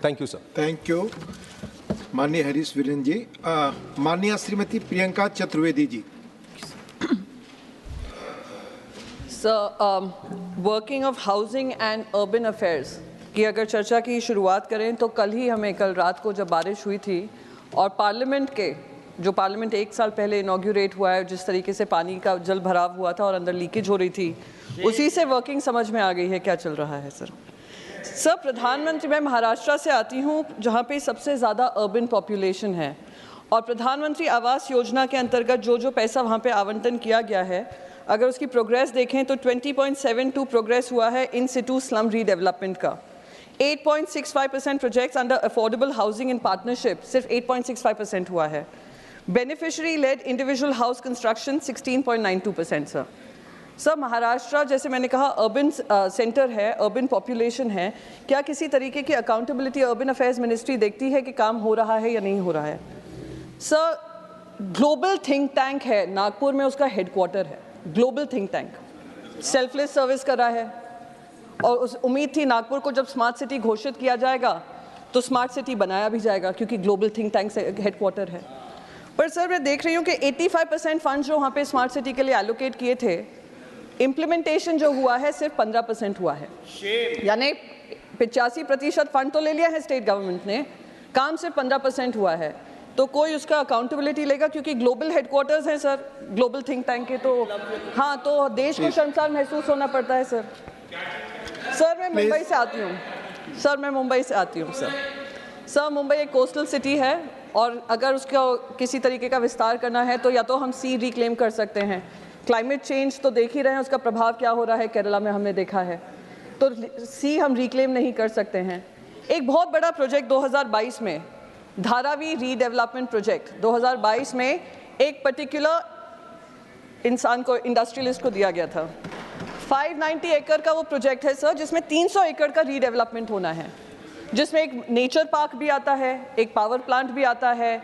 Thank you sir. Thank you माननीय हरीश वीरेन जी। माननीय Shrimati Priyanka Chaturvedi ji. Sir, working of housing and urban affairs की अगर चर्चा की शुरुआत करें तो कल रात को जब बारिश हुई थी और पार्लियामेंट 1 साल पहले इनॉग्यूरेट हुआ है, जिस तरीके से पानी का जल भराव हुआ था और अंदर लीकेज हो रही थी, उसी से वर्किंग समझ में आ गई है क्या चल रहा है। सर, प्रधानमंत्री, मैं महाराष्ट्र से आती हूँ जहाँ पे सबसे ज़्यादा अर्बन पॉपुलेशन है और प्रधानमंत्री आवास योजना के अंतर्गत जो पैसा वहाँ पे आवंटन किया गया है, अगर उसकी प्रोग्रेस देखें तो 20.72 प्रोग्रेस हुआ है इन सिटू स्लम रीडेवलपमेंट का। 8.65% projects under affordable housing in partnership सिर्फ 8.65% हुआ है। Beneficiary led individual house construction 16.92%। Sir, Maharashtra जैसे मैंने कहा अर्बन सेंटर है, अर्बन पॉपुलेशन है, क्या किसी तरीके की अकाउंटेबिलिटी अर्बन अफेयर्स मिनिस्ट्री देखती है कि काम हो रहा है या नहीं हो रहा है? सर, ग्लोबल थिंक टैंक है नागपुर में, उसका हेडक्वार्टर है global think tank, selfless service कर रहा है और उस उम्मीद थी नागपुर को जब स्मार्ट सिटी घोषित किया जाएगा तो स्मार्ट सिटी बनाया भी जाएगा क्योंकि ग्लोबल थिंक टैंक से हेडक्वार्टर है। पर सर, मैं देख रही हूँ कि 85% फंड जो वहाँ पे स्मार्ट सिटी के लिए एलोकेट किए थे, इम्प्लीमेंटेशन जो हुआ है सिर्फ 15% हुआ है। यानी 85% फंड तो ले लिया है स्टेट गवर्नमेंट ने, काम सिर्फ 15% हुआ है। तो कोई उसका अकाउंटेबिलिटी लेगा? क्योंकि ग्लोबल हेडक्वार्टर्स हैं सर ग्लोबल थिंक टैंक के, तो हाँ, तो देश को शर्मसार महसूस होना पड़ता है सर। सर, मैं मुंबई से आती हूँ। सर, मुंबई एक कोस्टल सिटी है और अगर उसका किसी तरीके का विस्तार करना है तो या तो हम सी रिक्लेम कर सकते हैं। क्लाइमेट चेंज तो देख ही रहे हैं, उसका प्रभाव क्या हो रहा है केरला में हमने देखा है, तो सी हम रिक्लेम नहीं कर सकते हैं। एक बहुत बड़ा प्रोजेक्ट 2022 में धारावी रीडेवलपमेंट प्रोजेक्ट 2022 में एक पर्टिकुलर इंसान को, इंडस्ट्रियलिस्ट को दिया गया था। 590 एकड़ का वो प्रोजेक्ट है सर, जिसमें 300 एकड़ का रीडेवलपमेंट होना है, जिसमें एक नेचर पार्क भी आता है, एक पावर प्लांट भी आता है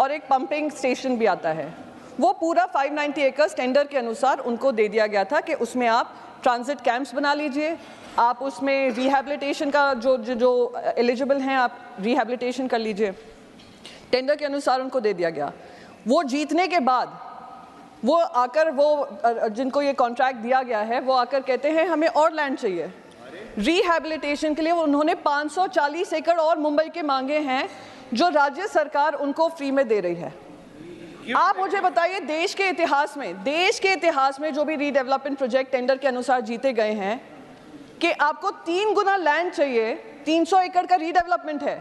और एक पंपिंग स्टेशन भी आता है। वो पूरा 590 एकड़ टेंडर के अनुसार उनको दे दिया गया था कि उसमें आप ट्रांजिट कैंप्स बना लीजिए, आप उसमें रिहैबिलिटेशन का जो एलिजिबल हैं आप रिहैबिलिटेशन कर लीजिए। टेंडर के अनुसार उनको दे दिया गया। वो जीतने के बाद वो आकर, वो जिनको ये कॉन्ट्रैक्ट दिया गया है, वो आकर कहते हैं हमें और लैंड चाहिए रिहैबिलिटेशन के लिए। उन्होंने 540 एकड़ और मुंबई के मांगे हैं जो राज्य सरकार उनको फ्री में दे रही है। आप मुझे बताइए, देश के इतिहास में जो भी रीडेवलपमेंट प्रोजेक्ट टेंडर के अनुसार जीते गए हैं कि आपको 3 गुना लैंड चाहिए, 300 एकड़ का रीडेवलपमेंट है,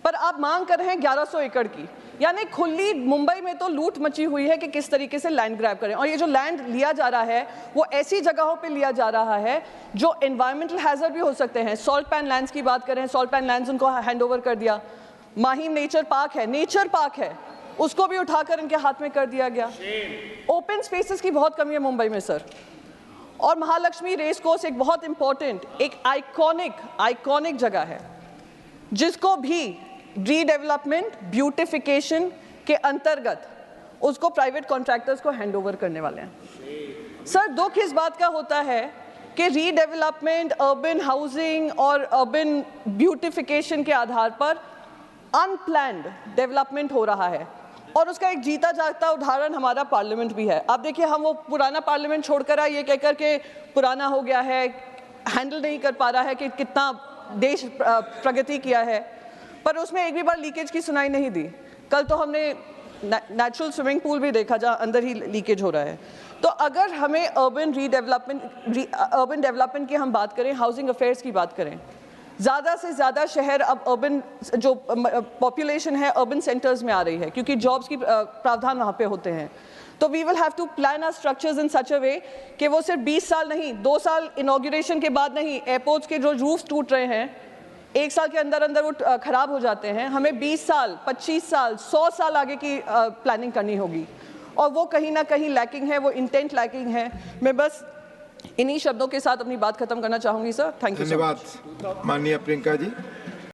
पर आप मांग कर रहे हैं 1100 एकड़ की। यानी खुली मुंबई में तो लूट मची हुई है कि किस तरीके से लैंड ग्रैब करें। और ये जो लैंड लिया जा रहा है वो ऐसी जगहों पे लिया जा रहा है जो एनवायरमेंटल हैजर्ड भी हो सकते हैं। सॉल्ट पैन लैंड्स की बात करें, सॉल्ट पैन लैंड्स उनको हैंड ओवर कर दिया। माहिम नेचर पार्क है, उसको भी उठाकर इनके हाथ में कर दिया गया। ओपन स्पेसेस की बहुत कमी है मुंबई में सर। और महालक्ष्मी रेस कोर्स एक बहुत इंपॉर्टेंट, एक आइकॉनिक जगह है जिसको भी रीडेवलपमेंट ब्यूटिफिकेशन के अंतर्गत उसको प्राइवेट कॉन्ट्रैक्टर्स को हैंडओवर करने वाले हैं। सर, दुख इस बात का होता है कि रीडेवलपमेंट, अर्बन हाउसिंग और अर्बन ब्यूटिफिकेशन के आधार पर अनप्लैन्ड डेवलपमेंट हो रहा है और उसका एक जीता जागता उदाहरण हमारा पार्लियामेंट भी है। आप देखिए, हम वो पुराना पार्लियामेंट छोड़कर आए ये कहकर के पुराना हो गया है, हैंडल नहीं कर पा रहा है कि कितना देश प्रगति किया है, पर उसमें एक भी बार लीकेज की सुनाई नहीं दी। कल तो हमने नेचुरल स्विमिंग पूल भी देखा जहाँ अंदर ही लीकेज हो रहा है। तो अगर हमें अर्बन डेवलपमेंट की हम बात करें, हाउसिंग अफेयर्स की बात करें, ज़्यादा से ज़्यादा शहर अब अर्बन जो पॉपुलेशन है अर्बन सेंटर्स में आ रही है क्योंकि जॉब्स की प्रावधान वहाँ पे होते हैं। तो we will have to plan our structures in such a way कि वो सिर्फ 20 साल नहीं, 2 साल इनॉग्रेशन के बाद नहीं, एयरपोर्ट्स के जो रूफ्स टूट रहे हैं 1 साल के अंदर अंदर वो ख़राब हो जाते हैं। हमें 20 साल, 25 साल, 100 साल आगे की प्लानिंग करनी होगी और वो कहीं ना कहीं लैकिंग है, वो इंटेंट लैकिंग है। मैं बस इन्हीं शब्दों के साथ अपनी बात खत्म करना चाहूँगी सर। Thank you. धन्यवाद माननीय प्रियंका जी।